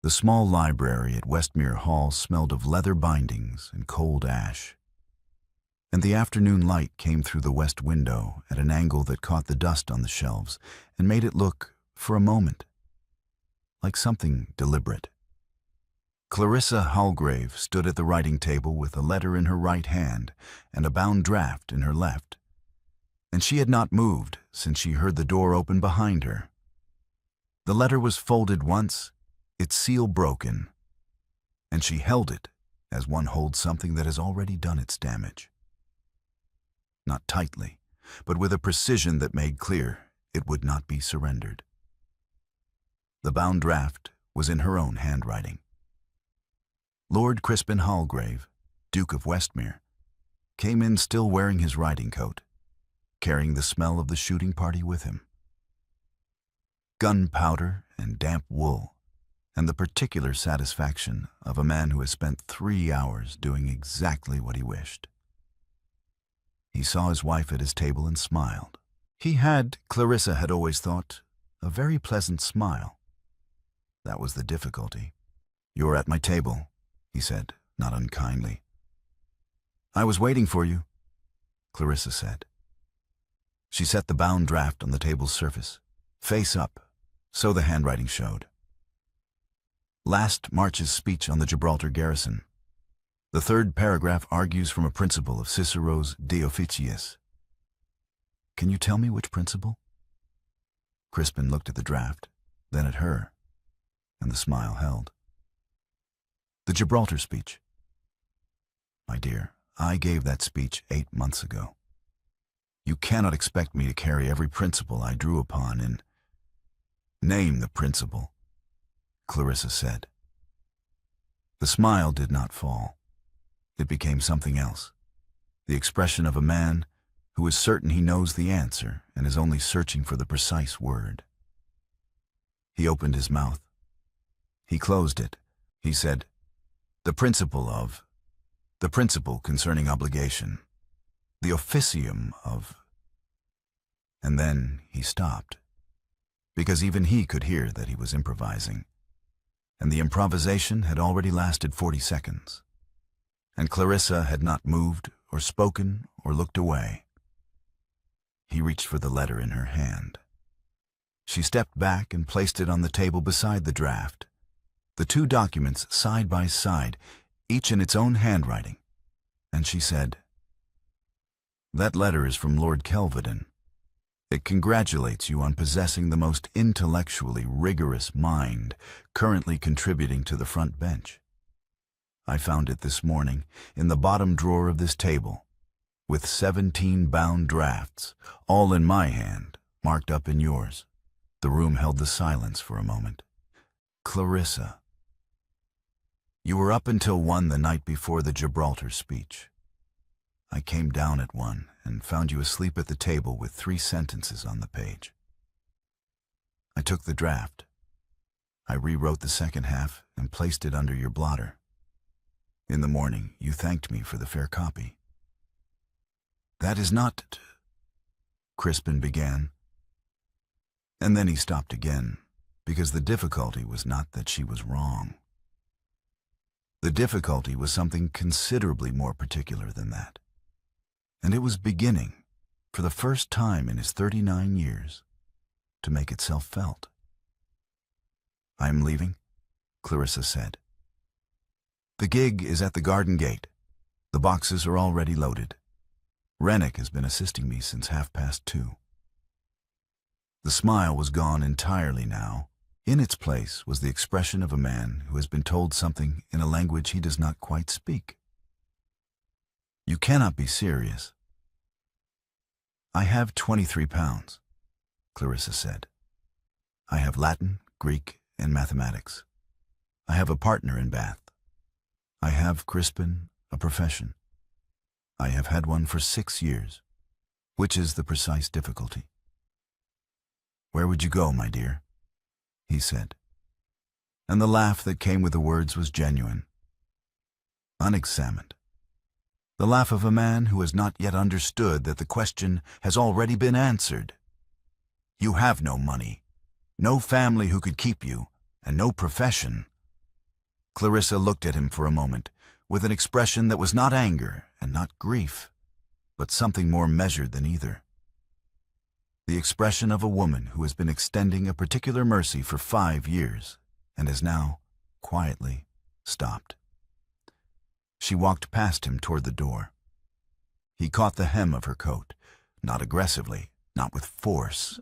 The small library at Westmere Hall smelled of leather bindings and cold ash, and the afternoon light came through the west window at an angle that caught the dust on the shelves and made it look, for a moment, like something deliberate. Clarissa Halgrave stood at the writing table with a letter in her right hand and a bound draft in her left, and she had not moved since she heard the door open behind her. The letter was folded once, its seal broken, and she held it as one holds something that has already done its damage. Not tightly, but with a precision that made clear it would not be surrendered. The bound draft was in her own handwriting. Lord Crispin Halgrave, Duke of Westmere, came in still wearing his riding coat, carrying the smell of the shooting party with him. Gunpowder and damp wool, and the particular satisfaction of a man who has spent 3 hours doing exactly what he wished. He saw his wife at his table and smiled. He had, Clarissa had always thought, a very pleasant smile. That was the difficulty. "You're at my table," he said, not unkindly. "I was waiting for you," Clarissa said. She set the bound draft on the table's surface, face up, so the handwriting showed. Last March's speech on the Gibraltar garrison. The third paragraph argues from a principle of Cicero's De Officiis. "Can you tell me which principle?" Crispin looked at the draft, then at her, and the smile held. "The Gibraltar speech." "My dear, I gave that speech 8 months ago. You cannot expect me to carry every principle I drew upon in—" "Name the principle," Clarissa said. The smile did not fall. It became something else, the expression of a man who is certain he knows the answer and is only searching for the precise word. He opened his mouth. He closed it. He said, "The principle concerning obligation, the officium of—" And then he stopped, because even he could hear that he was improvising, and the improvisation had already lasted 40 seconds. And Clarissa had not moved or spoken or looked away. He reached for the letter in her hand. She stepped back and placed it on the table beside the draft, the two documents side by side, each in its own handwriting, and she said, "That letter is from Lord Kelvedon. It congratulates you on possessing the most intellectually rigorous mind currently contributing to the front bench. I found it this morning in the bottom drawer of this table, with 17 bound drafts, all in my hand, marked up in yours." The room held the silence for a moment. "Clarissa, you were up until 1 the night before the Gibraltar speech. I came down at 1 and found you asleep at the table with 3 sentences on the page. I took the draft. I rewrote the second half and placed it under your blotter. In the morning, you thanked me for the fair copy." "That is not—" Crispin began. And then he stopped again, because the difficulty was not that she was wrong. The difficulty was something considerably more particular than that. And it was beginning, for the first time in his 39 years, to make itself felt. "I am leaving," Clarissa said. "The gig is at the garden gate. The boxes are already loaded. Rennick has been assisting me since 2:30. The smile was gone entirely now. In its place was the expression of a man who has been told something in a language he does not quite speak. "You cannot be serious." "I have £23, Clarissa said. "I have Latin, Greek, and mathematics. I have a partner in Bath. I have, Crispin, a profession. I have had one for 6 years, which is the precise difficulty." "Where would you go, my dear?" he said. And the laugh that came with the words was genuine, unexamined. The laugh of a man who has not yet understood that the question has already been answered. You have no money, no family who could keep you, and no profession. Clarissa looked at him for a moment, with an expression that was not anger and not grief, but something more measured than either. The expression of a woman who has been extending a particular mercy for 5 years and has now, quietly, stopped. She walked past him toward the door. He caught the hem of her coat, not aggressively, not with force,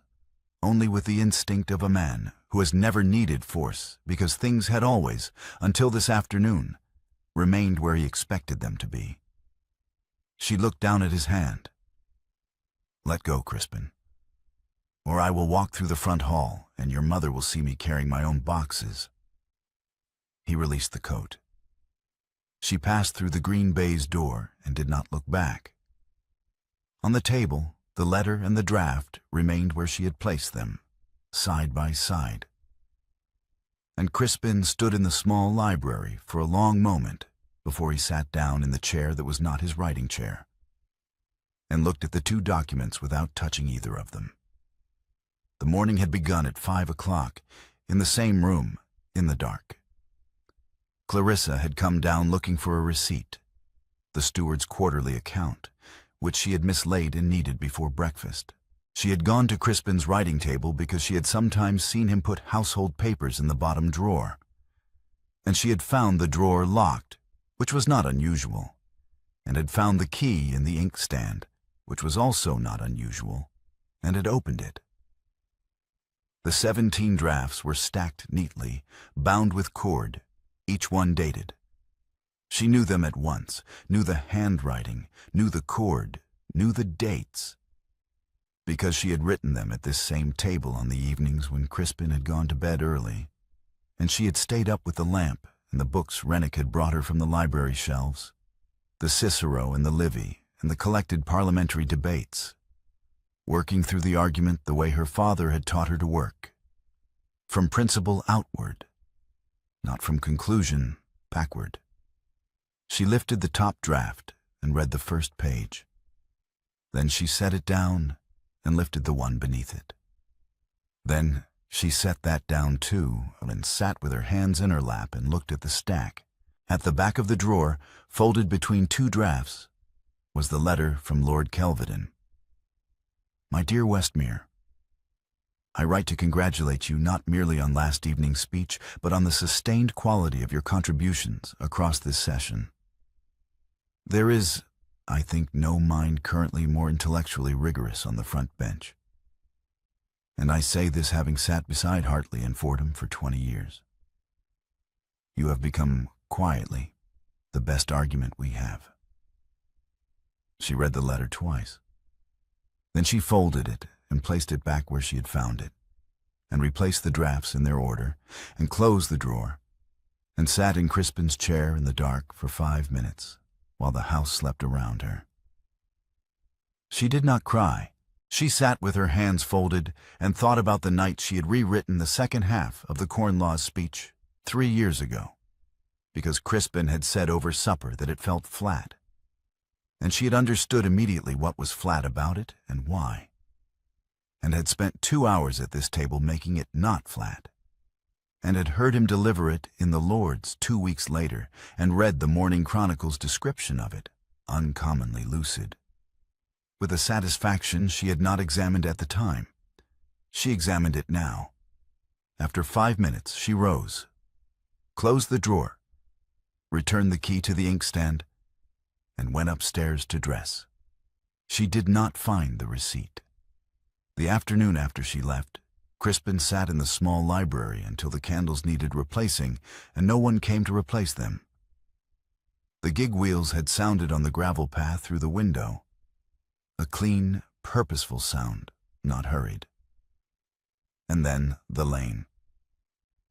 only with the instinct of a man who has never needed force because things had always, until this afternoon, remained where he expected them to be. She looked down at his hand. "Let go, Crispin, or I will walk through the front hall and your mother will see me carrying my own boxes." He released the coat. She passed through the green baize door and did not look back. On the table, the letter and the draft remained where she had placed them, side by side. And Crispin stood in the small library for a long moment before he sat down in the chair that was not his writing chair, and looked at the 2 documents without touching either of them. The morning had begun at 5 o'clock, in the same room, in the dark. Clarissa had come down looking for a receipt, the steward's quarterly account, which she had mislaid and needed before breakfast. She had gone to Crispin's writing table because she had sometimes seen him put household papers in the bottom drawer, and she had found the drawer locked, which was not unusual, and had found the key in the inkstand, which was also not unusual, and had opened it. The 17 drafts were stacked neatly, bound with cord, each one dated. She knew them at once, knew the handwriting, knew the cord, knew the dates, because she had written them at this same table on the evenings when Crispin had gone to bed early, and she had stayed up with the lamp and the books Rennick had brought her from the library shelves, the Cicero and the Livy and the collected parliamentary debates, working through the argument the way her father had taught her to work, from principle outward, not from conclusion backward. She lifted the top draft and read the first page. Then she set it down and lifted the one beneath it. Then she set that down too and sat with her hands in her lap and looked at the stack. At the back of the drawer, folded between 2 drafts, was the letter from Lord Kelvedon. "My dear Westmere, I write to congratulate you not merely on last evening's speech, but on the sustained quality of your contributions across this session. There is, I think, no mind currently more intellectually rigorous on the front bench. And I say this having sat beside Hartley and Fordham for 20 years. You have become, quietly, the best argument we have." She read the letter twice. Then she folded it and placed it back where she had found it, and replaced the drafts in their order, and closed the drawer, and sat in Crispin's chair in the dark for 5 minutes, while the house slept around her. She did not cry. She sat with her hands folded and thought about the night she had rewritten the second half of the Corn Laws speech 3 years ago, because Crispin had said over supper that it felt flat, and she had understood immediately what was flat about it and why, and had spent 2 hours at this table making it not flat, and had heard him deliver it in the Lords 2 weeks later, and read the Morning Chronicle's description of it, uncommonly lucid, with a satisfaction she had not examined at the time. She examined it now. After 5 minutes, she rose, closed the drawer, returned the key to the inkstand, and went upstairs to dress. She did not find the receipt. The afternoon after she left, Crispin sat in the small library until the candles needed replacing, and no one came to replace them. The gig wheels had sounded on the gravel path through the window, a clean, purposeful sound, not hurried. And then the lane,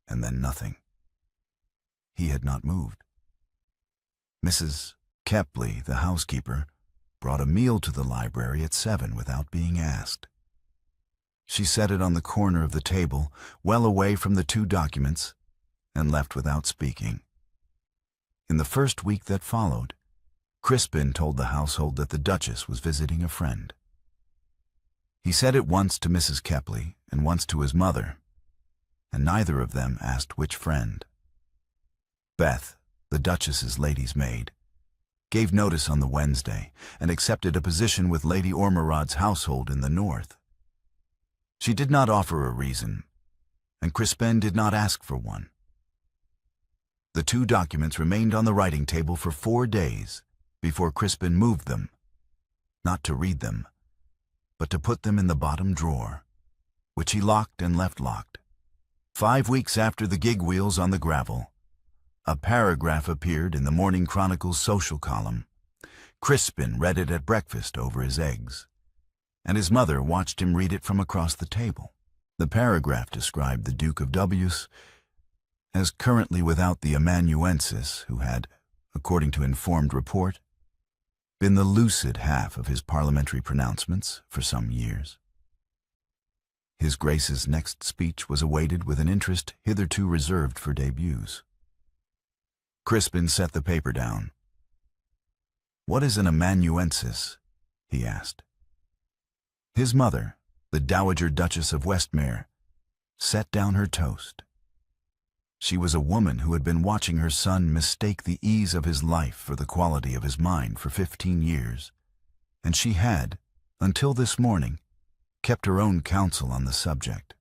and then nothing. He had not moved. Mrs. Kepley, the housekeeper, brought a meal to the library at 7 without being asked. She set it on the corner of the table, well away from the 2 documents, and left without speaking. In the first week that followed, Crispin told the household that the Duchess was visiting a friend. He said it once to Mrs. Kepley and once to his mother, and neither of them asked which friend. Beth, the Duchess's lady's maid, gave notice on the Wednesday and accepted a position with Lady Ormerod's household in the north. She did not offer a reason, and Crispin did not ask for one. The two documents remained on the writing table for 4 days before Crispin moved them, not to read them, but to put them in the bottom drawer, which he locked and left locked. 5 weeks after the gig wheels on the gravel, a paragraph appeared in the Morning Chronicle's social column. Crispin read it at breakfast over his eggs, and his mother watched him read it from across the table. The paragraph described the Duke of W's as currently without the amanuensis who had, according to informed report, been the lucid half of his parliamentary pronouncements for some years. His Grace's next speech was awaited with an interest hitherto reserved for debuts. Crispin set the paper down. "What is an amanuensis?" he asked. His mother, the Dowager Duchess of Westmere, set down her toast. She was a woman who had been watching her son mistake the ease of his life for the quality of his mind for 15 years, and she had, until this morning, kept her own counsel on the subject.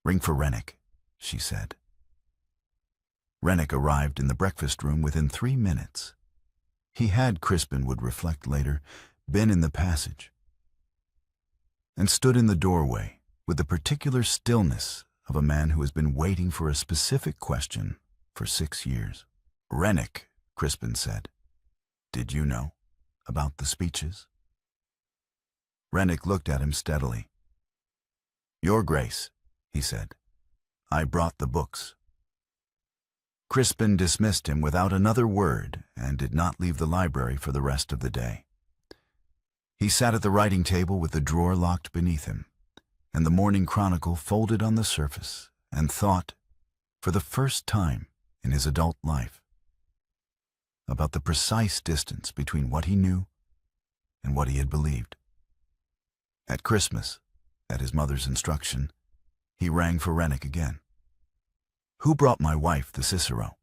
"Ring for Rennick," she said. Rennick arrived in the breakfast room within 3 minutes. He had, Crispin would reflect later, been in the passage, and stood in the doorway with the particular stillness of a man who has been waiting for a specific question for 6 years. "Rennick," Crispin said, "did you know about the speeches?" Rennick looked at him steadily. "Your Grace," he said, "I brought the books." Crispin dismissed him without another word and did not leave the library for the rest of the day. He sat at the writing table with the drawer locked beneath him, and the Morning Chronicle folded on the surface, and thought, for the first time in his adult life, about the precise distance between what he knew and what he had believed. At Christmas, at his mother's instruction, he rang for Rennick again. "Who brought my wife the Cicero?"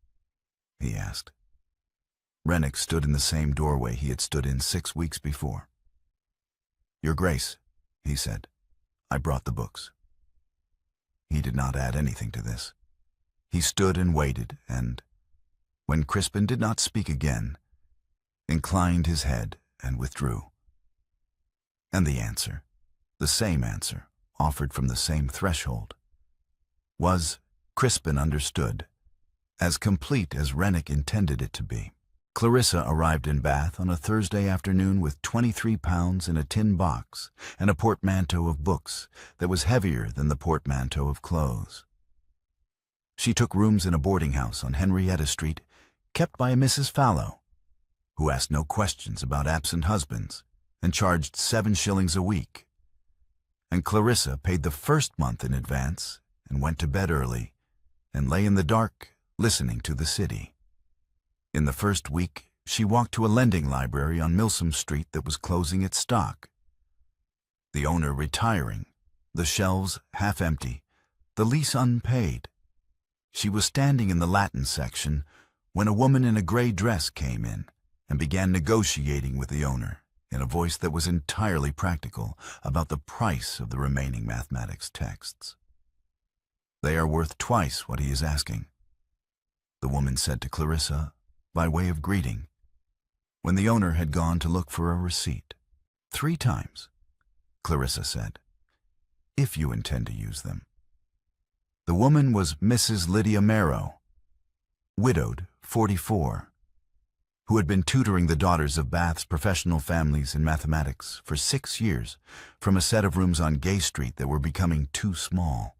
he asked. Rennick stood in the same doorway he had stood in 6 weeks before. "Your Grace," he said, "I brought the books." He did not add anything to this. He stood and waited, and, when Crispin did not speak again, inclined his head and withdrew. And the answer, the same answer, offered from the same threshold, was, Crispin understood, as complete as Rennick intended it to be. Clarissa arrived in Bath on a Thursday afternoon with £23 in a tin box and a portmanteau of books that was heavier than the portmanteau of clothes. She took rooms in a boarding house on Henrietta Street, kept by a Mrs. Fallow, who asked no questions about absent husbands and charged 7 shillings a week. And Clarissa paid the first month in advance and went to bed early and lay in the dark listening to the city. In the first week, she walked to a lending library on Milsom Street that was closing its stock. The owner retiring, the shelves half empty, the lease unpaid. She was standing in the Latin section when a woman in a gray dress came in and began negotiating with the owner in a voice that was entirely practical about the price of the remaining mathematics texts. "They are worth twice what he is asking," the woman said to Clarissa by way of greeting, when the owner had gone to look for a receipt. "3 times, Clarissa said, "if you intend to use them." The woman was Mrs. Lydia Marrow, widowed, 44, who had been tutoring the daughters of Bath's professional families in mathematics for 6 years from a set of rooms on Gay Street that were becoming too small.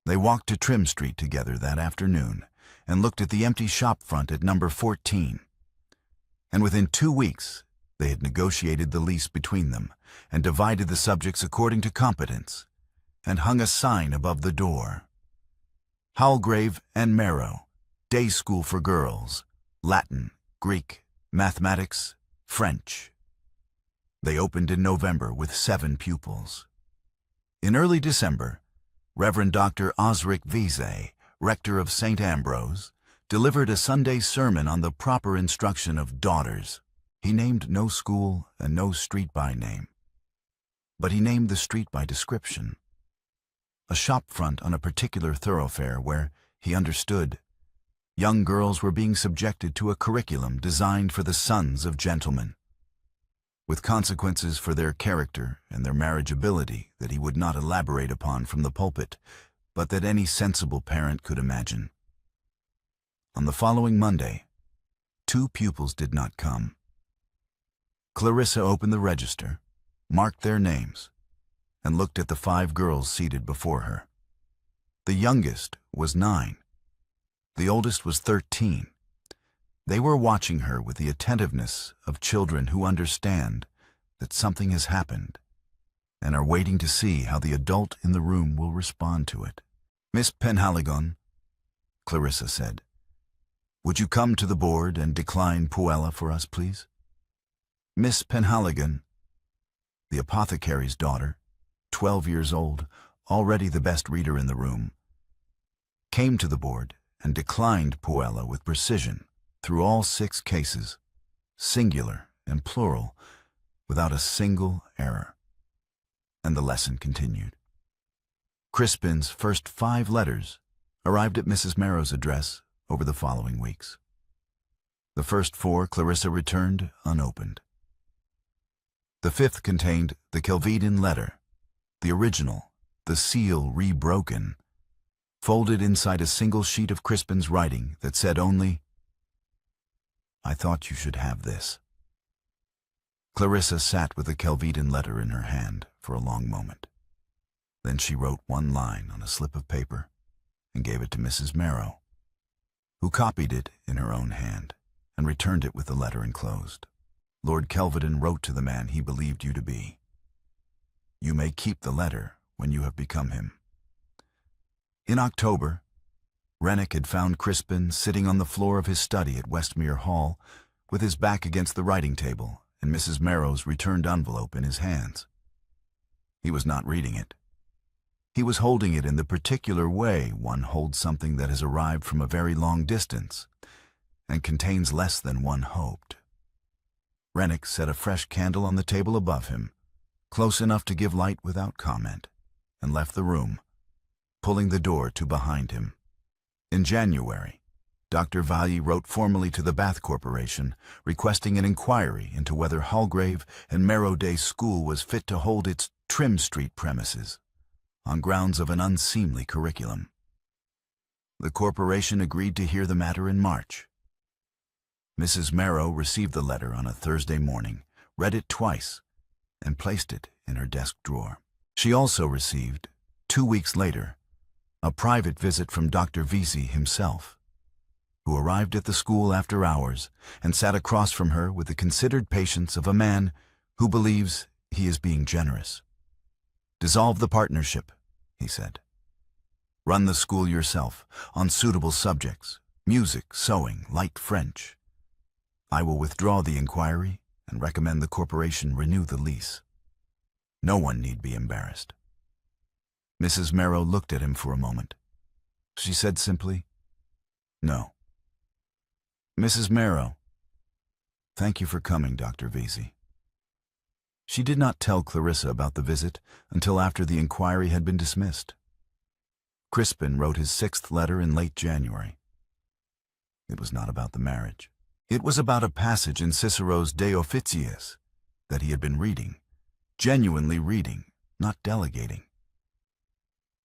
They walked to Trim Street together that afternoon and looked at the empty shop front at number 14. And within 2 weeks, they had negotiated the lease between them and divided the subjects according to competence and hung a sign above the door. Halgrave and Marrow, Day School for Girls, Latin, Greek, Mathematics, French. They opened in November with 7 pupils. In early December, Reverend Dr. Osric Vise, rector of St. Ambrose, delivered a Sunday sermon on the proper instruction of daughters. He named no school and no street by name, but he named the street by description. A shop front on a particular thoroughfare where, he understood, young girls were being subjected to a curriculum designed for the sons of gentlemen, with consequences for their character and their marriageability that he would not elaborate upon from the pulpit, but that any sensible parent could imagine. On the following Monday, 2 pupils did not come. Clarissa opened the register, marked their names, and looked at the 5 girls seated before her. The youngest was 9. The oldest was 13. They were watching her with the attentiveness of children who understand that something has happened and are waiting to see how the adult in the room will respond to it. "Miss Penhaligon," Clarissa said, "would you come to the board and decline Puella for us, please?" Miss Penhaligon, the apothecary's daughter, 12 years old, already the best reader in the room, came to the board and declined Puella with precision through all 6 cases, singular and plural, without a single error. And the lesson continued. Crispin's first 5 letters arrived at Mrs. Marrow's address over the following weeks. The first 4 Clarissa returned unopened. The 5th contained the Kelvedon letter, the original, the seal rebroken, folded inside a single sheet of Crispin's writing that said only, "I thought you should have this." Clarissa sat with the Kelvedon letter in her hand for a long moment. Then she wrote 1 line on a slip of paper and gave it to Mrs. Marrow, who copied it in her own hand and returned it with the letter enclosed. Lord Kelvedon wrote to the man he believed you to be. You may keep the letter when you have become him. In October, Rennick had found Crispin sitting on the floor of his study at Westmere Hall with his back against the writing table and Mrs. Marrow's returned envelope in his hands. He was not reading it. He was holding it in the particular way one holds something that has arrived from a very long distance and contains less than one hoped. Rennick set a fresh candle on the table above him, close enough to give light without comment, and left the room, pulling the door to behind him. In January, Dr. Valli wrote formally to the Bath Corporation, requesting an inquiry into whether Hallgrave and Marrowday School was fit to hold its Trim Street premises, on grounds of an unseemly curriculum. The corporation agreed to hear the matter in March. Mrs. Marrow received the letter on a Thursday morning, read it twice, and placed it in her desk drawer. She also received, 2 weeks later, a private visit from Dr. Vesey himself, who arrived at the school after hours and sat across from her with the considered patience of a man who believes he is being generous. "Dissolve the partnership," he said. "Run the school yourself, on suitable subjects, music, sewing, light French. I will withdraw the inquiry and recommend the corporation renew the lease. No one need be embarrassed." Mrs. Marrow looked at him for a moment. She said simply, "No." "Mrs. Marrow, thank you for coming, Dr. Vesey." She did not tell Clarissa about the visit until after the inquiry had been dismissed. Crispin wrote his 6th letter in late January. It was not about the marriage. It was about a passage in Cicero's De Officiis that he had been reading, genuinely reading, not delegating.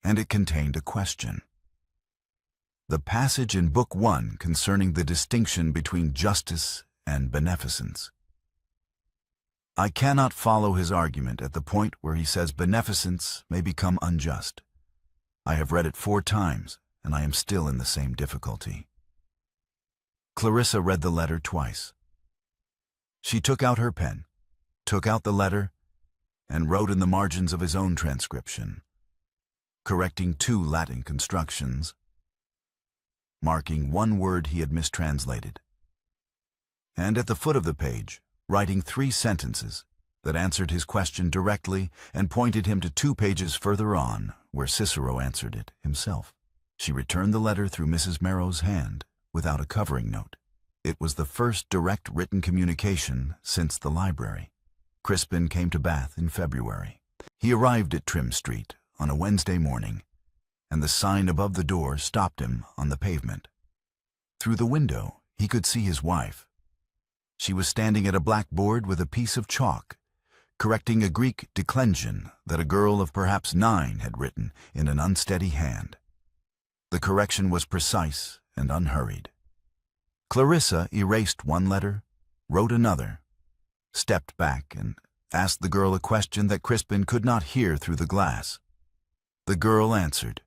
And it contained a question. The passage in Book 1 concerning the distinction between justice and beneficence. I cannot follow his argument at the point where he says beneficence may become unjust. I have read it 4 times, and I am still in the same difficulty. Clarissa read the letter twice. She took out her pen, took out the letter, and wrote in the margins of his own transcription, correcting 2 Latin constructions, marking 1 word he had mistranslated, and at the foot of the page, writing 3 sentences that answered his question directly and pointed him to 2 pages further on, where Cicero answered it himself. She returned the letter through Mrs. Merrow's hand without a covering note. It was the first direct written communication since the library. Crispin came to Bath in February. He arrived at Trim Street on a Wednesday morning, and the sign above the door stopped him on the pavement. Through the window, he could see his wife. She was standing at a blackboard with a piece of chalk, correcting a Greek declension that a girl of perhaps 9 had written in an unsteady hand. The correction was precise and unhurried. Clarissa erased one letter, wrote another, stepped back, and asked the girl a question that Crispin could not hear through the glass. The girl answered.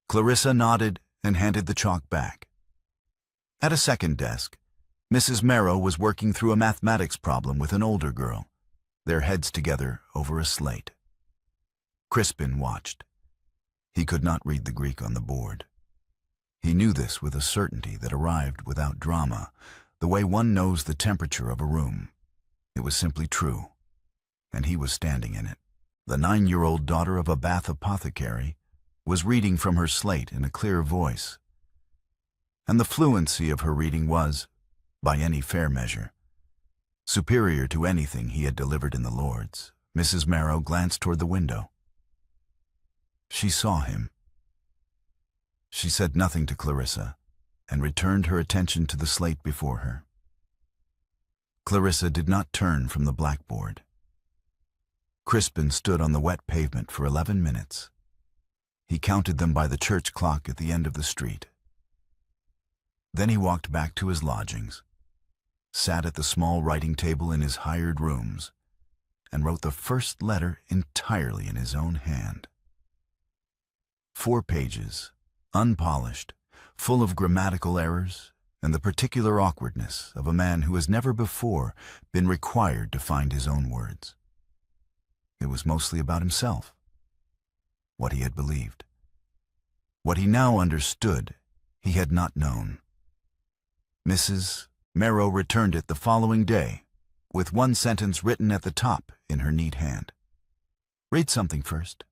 Clarissa nodded and handed the chalk back. At a second desk, Mrs. Merrow was working through a mathematics problem with an older girl, their heads together over a slate. Crispin watched. He could not read the Greek on the board. He knew this with a certainty that arrived without drama, the way one knows the temperature of a room. It was simply true, and he was standing in it. The 9-year-old daughter of a Bath apothecary was reading from her slate in a clear voice, and the fluency of her reading was, by any fair measure, superior to anything he had delivered in the Lords. Mrs. Merrow glanced toward the window. She saw him. She said nothing to Clarissa and returned her attention to the slate before her. Clarissa did not turn from the blackboard. Crispin stood on the wet pavement for 11 minutes. He counted them by the church clock at the end of the street. Then he walked back to his lodgings, sat at the small writing table in his hired rooms, and wrote the first letter entirely in his own hand. 4 pages, unpolished, full of grammatical errors and the particular awkwardness of a man who has never before been required to find his own words. It was mostly about himself, what he had believed. What he now understood, he had not known. Mrs. Merrow returned it the following day, with one sentence written at the top in her neat hand. Read something first,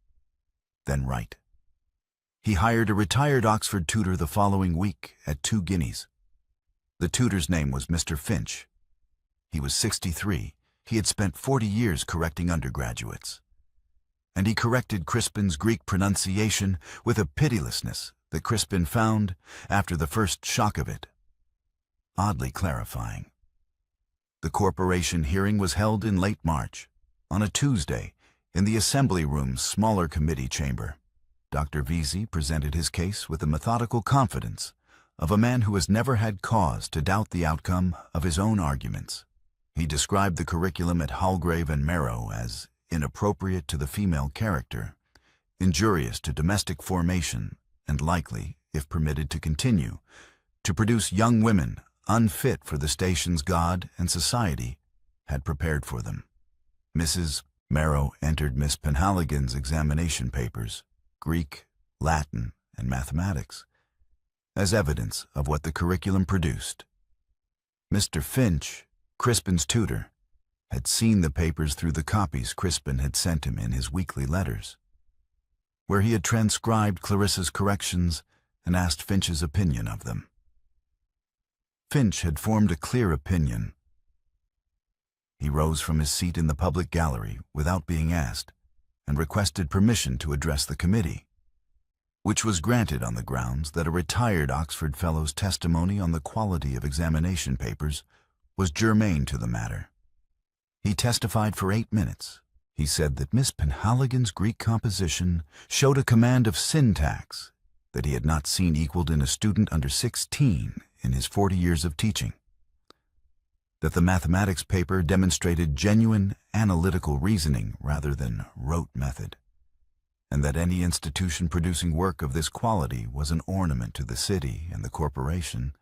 then write. He hired a retired Oxford tutor the following week at 2 guineas. The tutor's name was Mr. Finch. He was 63. He had spent 40 years correcting undergraduates. And he corrected Crispin's Greek pronunciation with a pitilessness that Crispin found, after the first shock of it, oddly clarifying. The corporation hearing was held in late March, on a Tuesday, in the Assembly Room's smaller committee chamber. Dr. Vesey presented his case with the methodical confidence of a man who has never had cause to doubt the outcome of his own arguments. He described the curriculum at Halgrave and Merrow as inappropriate to the female character, injurious to domestic formation, and likely, if permitted to continue, to produce young women unfit for the stations God and society had prepared for them. Mrs. Merrow entered Miss Penhaligon's examination papers, Greek, Latin, and mathematics, as evidence of what the curriculum produced. Mr. Finch, Crispin's tutor, had seen the papers through the copies Crispin had sent him in his weekly letters, where he had transcribed Clarissa's corrections and asked Finch's opinion of them. Finch had formed a clear opinion. He rose from his seat in the public gallery without being asked and requested permission to address the committee, which was granted on the grounds that a retired Oxford Fellow's testimony on the quality of examination papers was germane to the matter. He testified for 8 minutes. He said that Miss Penhaligon's Greek composition showed a command of syntax that he had not seen equaled in a student under 16 in his 40 years of teaching, that the mathematics paper demonstrated genuine analytical reasoning rather than rote method, and that any institution producing work of this quality was an ornament to the city, and the corporation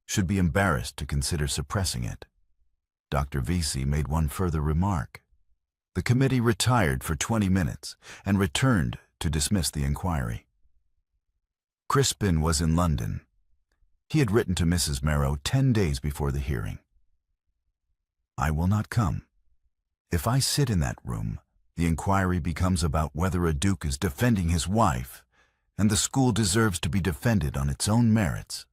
should be embarrassed to consider suppressing it. Dr. Vesey made one further remark. The committee retired for 20 minutes and returned to dismiss the inquiry. Crispin was in London. He had written to Mrs. Merrow 10 days before the hearing. I will not come. If I sit in that room, the inquiry becomes about whether a duke is defending his wife, and the school deserves to be defended on its own merits.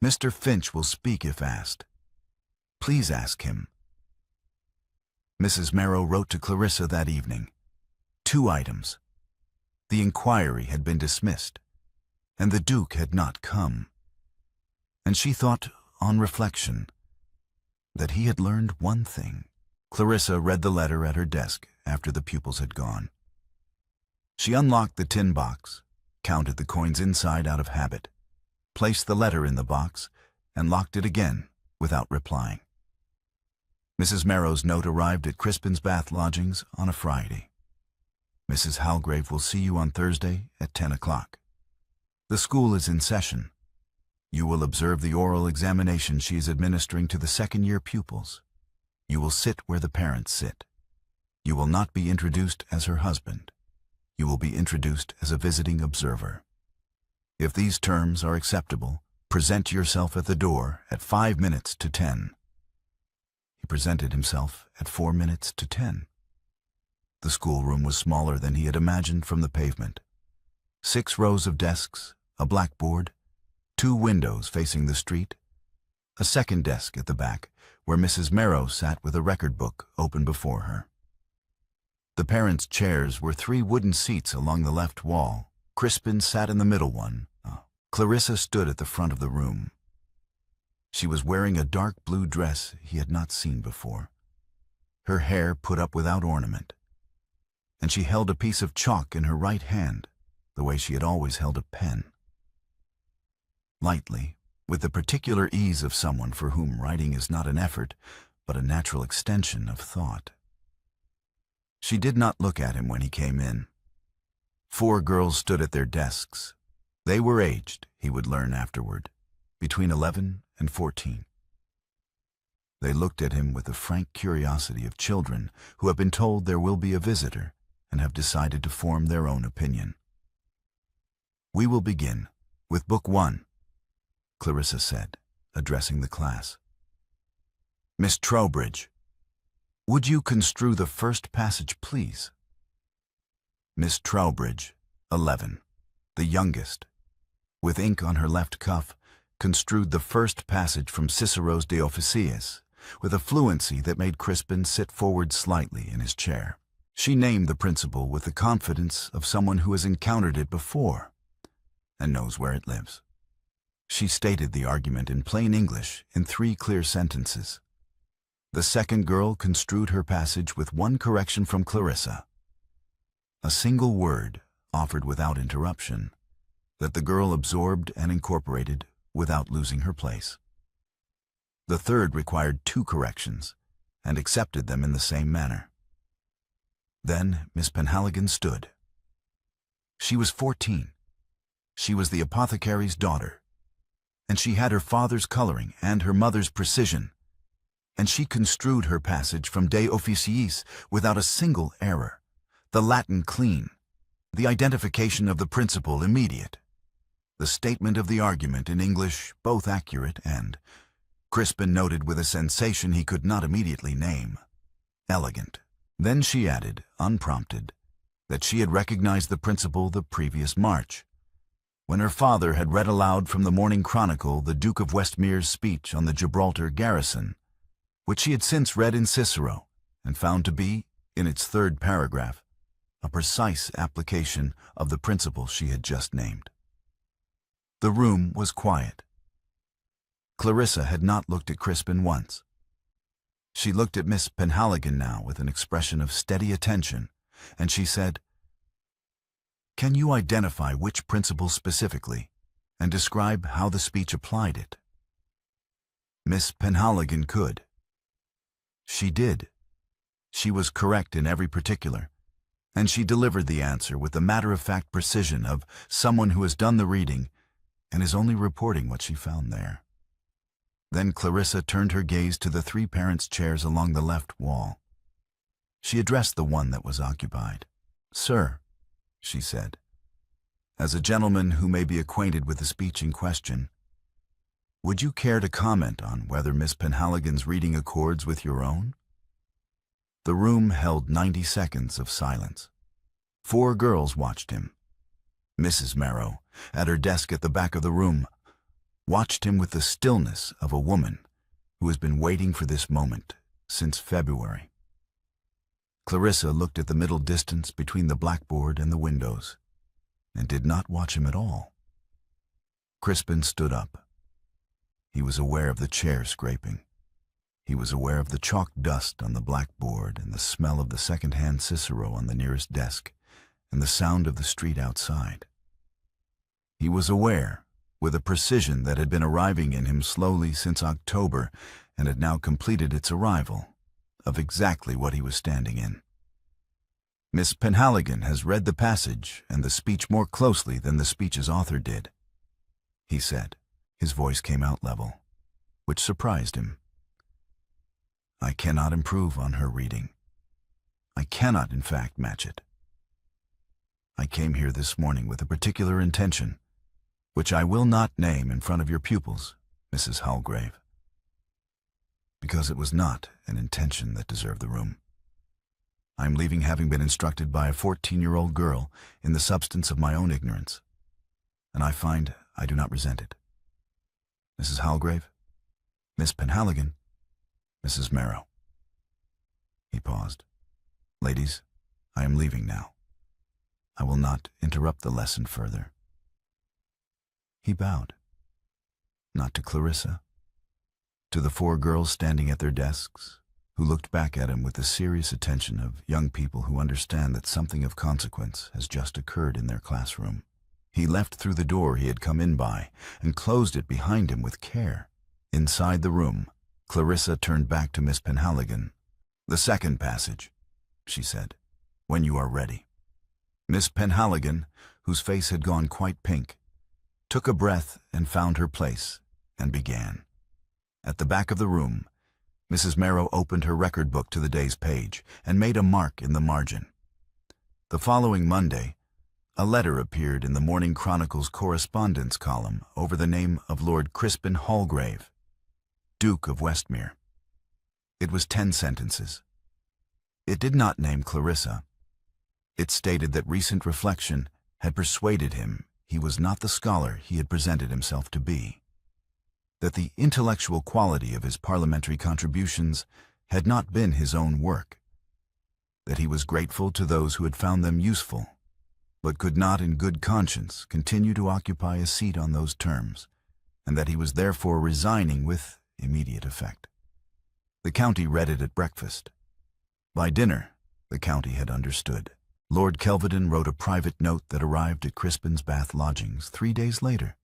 Mr. Finch will speak if asked. Please ask him. Mrs. Marrow wrote to Clarissa that evening. 2 items. The inquiry had been dismissed, and the Duke had not come. And she thought, on reflection, that he had learned one thing. Clarissa read the letter at her desk after the pupils had gone. She unlocked the tin box, counted the coins inside out of habit, placed the letter in the box, and locked it again without replying. Mrs. Marrow's note arrived at Crispin's Bath lodgings on a Friday. Mrs. Halgrave will see you on Thursday at 10 o'clock. The school is in session. You will observe the oral examination she is administering to the second-year pupils. You will sit where the parents sit. You will not be introduced as her husband. You will be introduced as a visiting observer. If these terms are acceptable, present yourself at the door at 5 minutes to 10. He presented himself at 4 minutes to 10. The schoolroom was smaller than he had imagined from the pavement. 6 rows of desks, a blackboard, 2 windows facing the street, a second desk at the back where Mrs. Marrow sat with a record book open before her. The parents' chairs were 3 wooden seats along the left wall. Crispin sat in the middle one. Clarissa stood at the front of the room. She was wearing a dark blue dress he had not seen before, her hair put up without ornament, and she held a piece of chalk in her right hand, the way she had always held a pen. Lightly, with the particular ease of someone for whom writing is not an effort, but a natural extension of thought. She did not look at him when he came in. 4 girls stood at their desks. They were aged, he would learn afterward, between 11 and 14. They looked at him with the frank curiosity of children who have been told there will be a visitor and have decided to form their own opinion. We will begin with Book 1, Clarissa said, addressing the class. Miss Trowbridge, would you construe the first passage, please? Miss Trowbridge, 11, the youngest, with ink on her left cuff, construed the first passage from Cicero's De Officiis with a fluency that made Crispin sit forward slightly in his chair. She named the principle with the confidence of someone who has encountered it before and knows where it lives. She stated the argument in plain English in 3 clear sentences. The second girl construed her passage with 1 correction from Clarissa. A single word offered without interruption, that the girl absorbed and incorporated without losing her place. The third required 2 corrections, and accepted them in the same manner. Then Miss Penhaligon stood. She was 14. She was the apothecary's daughter, and she had her father's coloring and her mother's precision, and she construed her passage from De Officiis without a single error, the Latin clean, the identification of the principle immediate, the statement of the argument in English both accurate and, Crispin noted with a sensation he could not immediately name, elegant. Then she added, unprompted, that she had recognized the principle the previous March, when her father had read aloud from the Morning Chronicle the Duke of Westmere's speech on the Gibraltar garrison, which she had since read in Cicero and found to be, in its 3rd paragraph, a precise application of the principle she had just named. The room was quiet. Clarissa had not looked at Crispin once. She looked at Miss Penhaligon now with an expression of steady attention, and she said, "Can you identify which principle specifically, and describe how the speech applied it?" Miss Penhaligon could. She did. She was correct in every particular, and she delivered the answer with the matter-of-fact precision of someone who has done the reading and is only reporting what she found there. Then Clarissa turned her gaze to the 3 parents' chairs along the left wall. She addressed the one that was occupied. "Sir," she said, "as a gentleman who may be acquainted with the speech in question, would you care to comment on whether Miss Penhaligon's reading accords with your own?" The room held 90 seconds of silence. 4 girls watched him. Mrs. Marrow, at her desk at the back of the room, watched him with the stillness of a woman who has been waiting for this moment since February. Clarissa looked at the middle distance between the blackboard and the windows, and did not watch him at all. Crispin stood up. He was aware of the chair scraping. He was aware of the chalk dust on the blackboard and the smell of the second-hand Cicero on the nearest desk, and the sound of the street outside. He was aware, with a precision that had been arriving in him slowly since October and had now completed its arrival, of exactly what he was standing in. Miss Penhaligon has read the passage and the speech more closely than the speech's author did, he said. His voice came out level, which surprised him. I cannot improve on her reading. I cannot, in fact, match it. I came here this morning with a particular intention, which I will not name in front of your pupils, Mrs. Halgrave, because it was not an intention that deserved the room. I am leaving having been instructed by a 14-year-old girl in the substance of my own ignorance, and I find I do not resent it. Mrs. Halgrave, Miss Penhaligon, Mrs. Marrow. He paused. Ladies, I am leaving now. I will not interrupt the lesson further. He bowed, not to Clarissa, to the 4 girls standing at their desks, who looked back at him with the serious attention of young people who understand that something of consequence has just occurred in their classroom. He left through the door he had come in by and closed it behind him with care. Inside the room, Clarissa turned back to Miss Penhaligon. The second passage, she said, when you are ready. Miss Penhaligon, whose face had gone quite pink, took a breath and found her place, and began. At the back of the room, Mrs. Marrow opened her record book to the day's page and made a mark in the margin. The following Monday, a letter appeared in the Morning Chronicle's correspondence column over the name of Lord Crispin Halgrave, Duke of Westmere. It was 10 sentences. It did not name Clarissa. It stated that recent reflection had persuaded him he was not the scholar he had presented himself to be, that the intellectual quality of his parliamentary contributions had not been his own work, that he was grateful to those who had found them useful, but could not in good conscience continue to occupy a seat on those terms, and that he was therefore resigning with immediate effect. The county read it at breakfast. By dinner, the county had understood. Lord Kelvedon wrote a private note that arrived at Crispin's Bath lodgings 3 days later.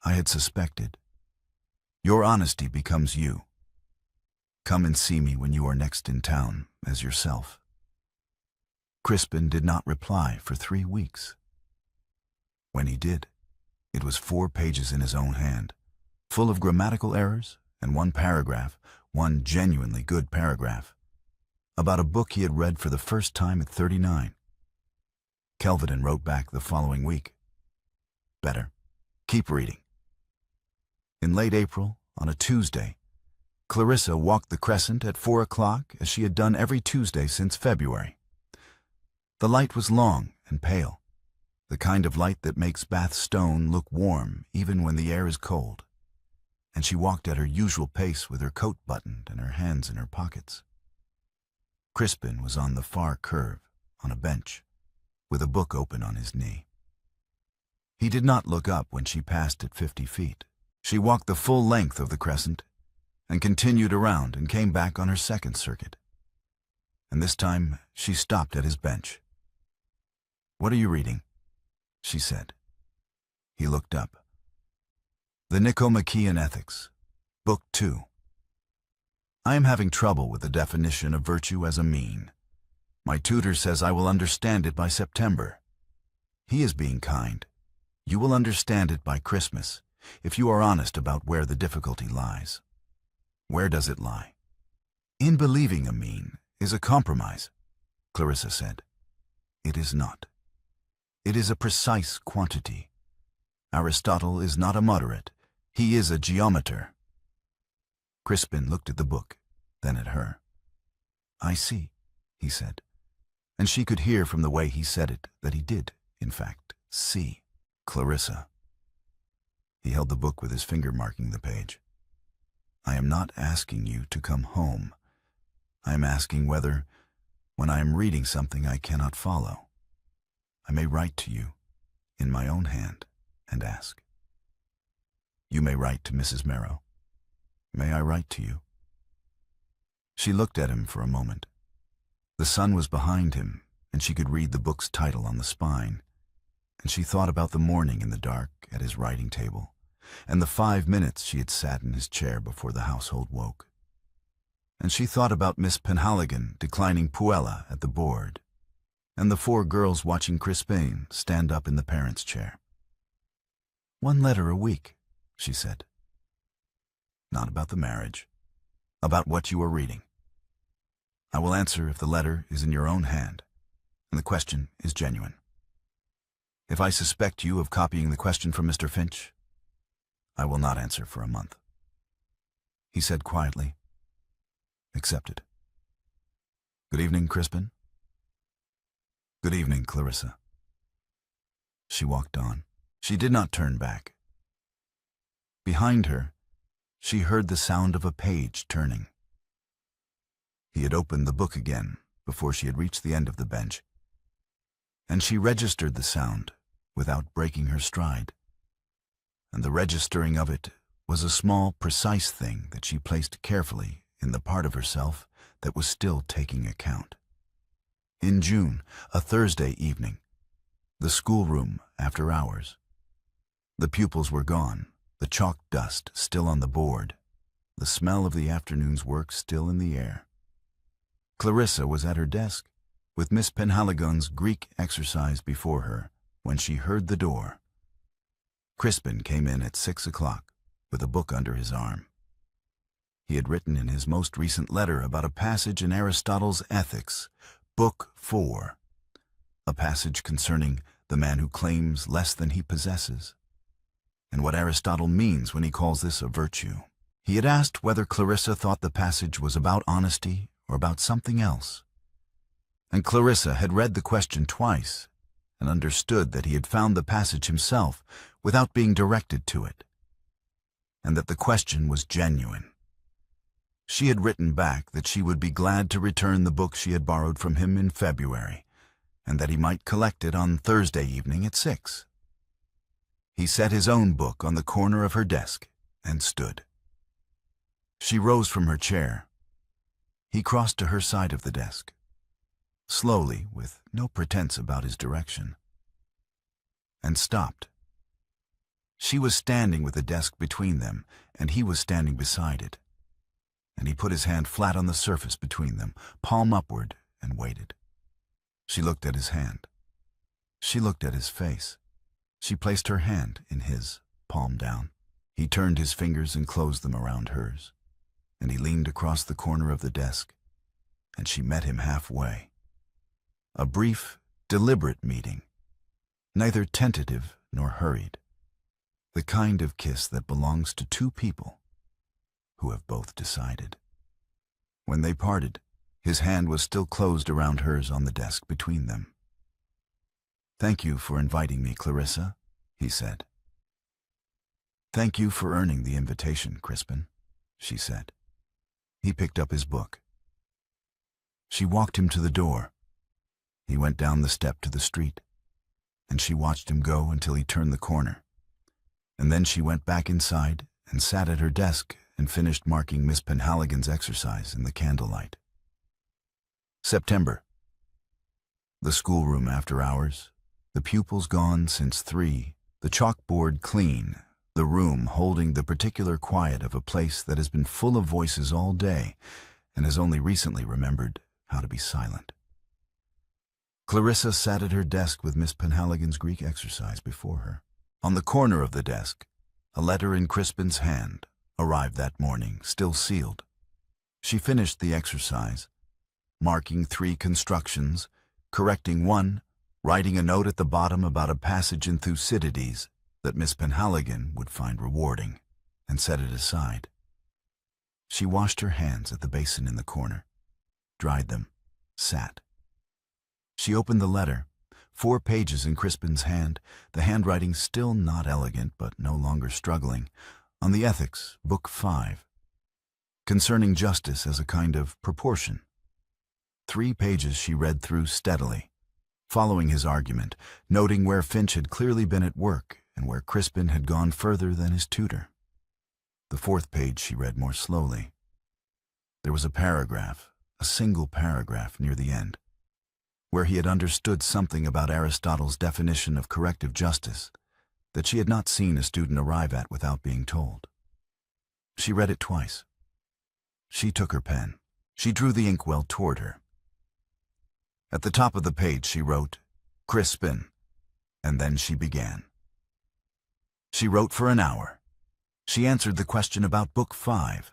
I had suspected. Your honesty becomes you. Come and see me when you are next in town, as yourself. Crispin did not reply for 3 weeks. When he did, it was 4 pages in his own hand, full of grammatical errors and 1 paragraph, one genuinely good paragraph, about a book he had read for the first time at 39. Kelvedon wrote back the following week. Better. Keep reading. In late April, on a Tuesday, Clarissa walked the Crescent at 4 o'clock as she had done every Tuesday since February. The light was long and pale, the kind of light that makes Bath stone look warm even when the air is cold, and she walked at her usual pace with her coat buttoned and her hands in her pockets. Crispin was on the far curve, on a bench, with a book open on his knee. He did not look up when she passed at 50 feet. She walked the full length of the Crescent and continued around and came back on her second circuit. And this time she stopped at his bench. What are you reading? She said. He looked up. The Nicomachean Ethics, Book 2. I am having trouble with the definition of virtue as a mean. My tutor says I will understand it by September. He is being kind. You will understand it by Christmas, if you are honest about where the difficulty lies. Where does it lie? In believing a mean is a compromise, Clarissa said. It is not. It is a precise quantity. Aristotle is not a moderate. He is a geometer. Crispin looked at the book, then at her. I see, he said, and she could hear from the way he said it that he did, in fact, C. Clarissa. He held the book with his finger marking the page. I am not asking you to come home. I am asking whether, when I am reading something I cannot follow, I may write to you, in my own hand, and ask. You may write to Mrs. Merrow. May I write to you? She looked at him for a moment. The sun was behind him, and she could read the book's title on the spine, and she thought about the morning in the dark at his writing table, and the 5 minutes she had sat in his chair before the household woke. And she thought about Miss Penhaligon declining Puella at the board, and the 4 girls watching Crispin stand up in the parents' chair. 1 letter a week, she said. Not about the marriage, about what you are reading. I will answer if the letter is in your own hand, and the question is genuine. If I suspect you of copying the question from Mr. Finch, I will not answer for a month. He said quietly, accepted. Good evening, Crispin. Good evening, Clarissa. She walked on. She did not turn back. Behind her, she heard the sound of a page turning. He had opened the book again before she had reached the end of the bench, and she registered the sound without breaking her stride. And the registering of it was a small, precise thing that she placed carefully in the part of herself that was still taking account. In June, a Thursday evening, the schoolroom after hours. The pupils were gone, the chalk dust still on the board, the smell of the afternoon's work still in the air. Clarissa was at her desk, with Miss Penhaligon's Greek exercise before her, when she heard the door. Crispin came in at 6 o'clock, with a book under his arm. He had written in his most recent letter about a passage in Aristotle's Ethics, Book 4, a passage concerning the man who claims less than he possesses, and what Aristotle means when he calls this a virtue. He had asked whether Clarissa thought the passage was about honesty or about something else, and Clarissa had read the question twice and understood that he had found the passage himself without being directed to it, and that the question was genuine. She had written back that she would be glad to return the book she had borrowed from him in February, and that he might collect it on Thursday evening at 6. He set his own book on the corner of her desk and stood. She rose from her chair. He crossed to her side of the desk, slowly, with no pretense about his direction, and stopped. She was standing with the desk between them, and he was standing beside it, and he put his hand flat on the surface between them, palm upward, and waited. She looked at his hand. She looked at his face. She placed her hand in his, palm down. He turned his fingers and closed them around hers, and he leaned across the corner of the desk, and she met him halfway. A brief, deliberate meeting, neither tentative nor hurried, the kind of kiss that belongs to 2 people who have both decided. When they parted, his hand was still closed around hers on the desk between them. Thank you for inviting me, Clarissa, he said. Thank you for earning the invitation, Crispin, she said. He picked up his book. She walked him to the door. He went down the step to the street, and she watched him go until he turned the corner. And then she went back inside and sat at her desk and finished marking Miss Penhaligon's exercise in the candlelight. September. The schoolroom after hours, the pupils gone since 3, the chalkboard clean, the room holding the particular quiet of a place that has been full of voices all day and has only recently remembered how to be silent. Clarissa sat at her desk with Miss Penhaligon's Greek exercise before her. On the corner of the desk, a letter in Crispin's hand arrived that morning, still sealed. She finished the exercise, marking 3 constructions, correcting 1, writing a note at the bottom about a passage in Thucydides that Miss Penhaligon would find rewarding, and set it aside. She washed her hands at the basin in the corner, dried them, sat. She opened the letter, 4 pages in Crispin's hand, the handwriting still not elegant but no longer struggling, on the Ethics, Book 5, concerning justice as a kind of proportion. 3 pages she read through steadily, following his argument, noting where Finch had clearly been at work and where Crispin had gone further than his tutor. The 4th page she read more slowly. There was a paragraph, a single paragraph near the end, where he had understood something about Aristotle's definition of corrective justice that she had not seen a student arrive at without being told. She read it twice. She took her pen. She drew the inkwell toward her. At the top of the page she wrote, "Crispin," and then she began. She wrote for an hour. She answered the question about Book 5.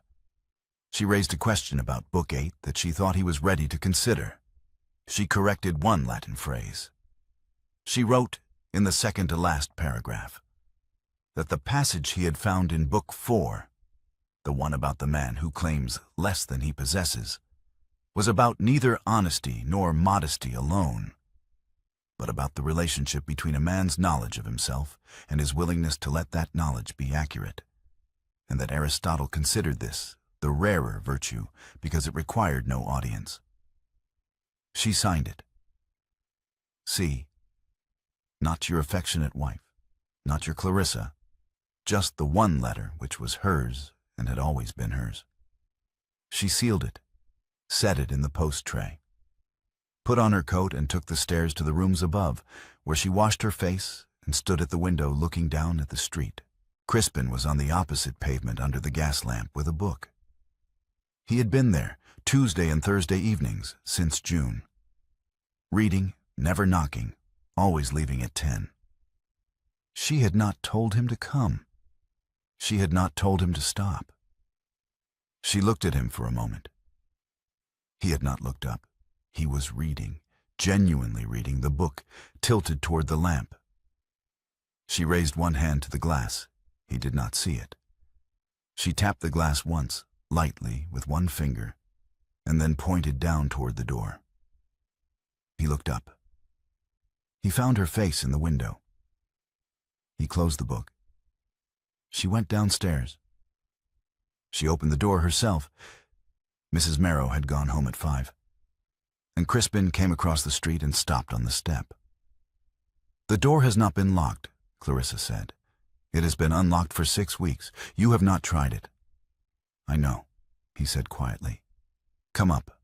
She raised a question about Book 8 that she thought he was ready to consider. She corrected one Latin phrase. She wrote, in the second-to-last paragraph, that the passage he had found in Book 4, the one about the man who claims less than he possesses, was about neither honesty nor modesty alone, but about the relationship between a man's knowledge of himself and his willingness to let that knowledge be accurate, and that Aristotle considered this the rarer virtue because it required no audience. She signed it. See, not your affectionate wife, not your Clarissa, just the one letter which was hers and had always been hers. She sealed it, set it in the post tray, put on her coat and took the stairs to the rooms above, where she washed her face and stood at the window looking down at the street. Crispin was on the opposite pavement under the gas lamp with a book. He had been there Tuesday and Thursday evenings since June, reading, never knocking, always leaving at 10. She had not told him to come. She had not told him to stop. She looked at him for a moment. He had not looked up. He was reading, genuinely reading, the book, tilted toward the lamp. She raised one hand to the glass. He did not see it. She tapped the glass once, lightly, with one finger, and then pointed down toward the door. He looked up. He found her face in the window. He closed the book. She went downstairs. She opened the door herself. Mrs. Merrow had gone home at 5, and Crispin came across the street and stopped on the step. "The door has not been locked," Clarissa said. "It has been unlocked for 6 weeks. You have not tried it." "I know," he said quietly. "Come up."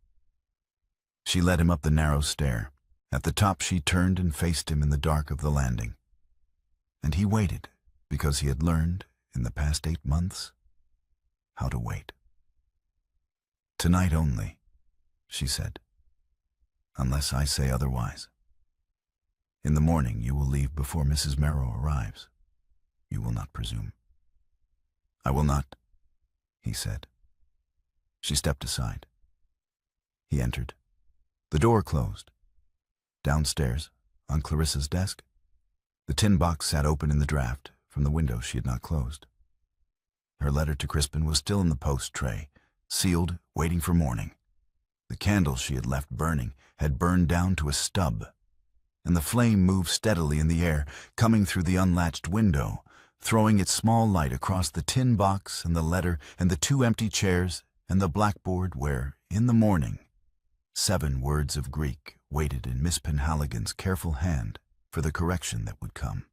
She led him up the narrow stair. At the top she turned and faced him in the dark of the landing. And he waited, because he had learned, in the past 8 months, how to wait. "Tonight only," she said, "unless I say otherwise. In the morning you will leave before Mrs. Merrow arrives. You will not presume." "I will not," he said. She stepped aside. He entered. The door closed. Downstairs, on Clarissa's desk, the tin box sat open in the draught from the window she had not closed. Her letter to Crispin was still in the post tray, sealed, waiting for morning. The candle she had left burning had burned down to a stub, and the flame moved steadily in the air, coming through the unlatched window, throwing its small light across the tin box and the letter and the 2 empty chairs and the blackboard where, in the morning, 7 words of Greek waited in Miss Penhaligon's careful hand for the correction that would come.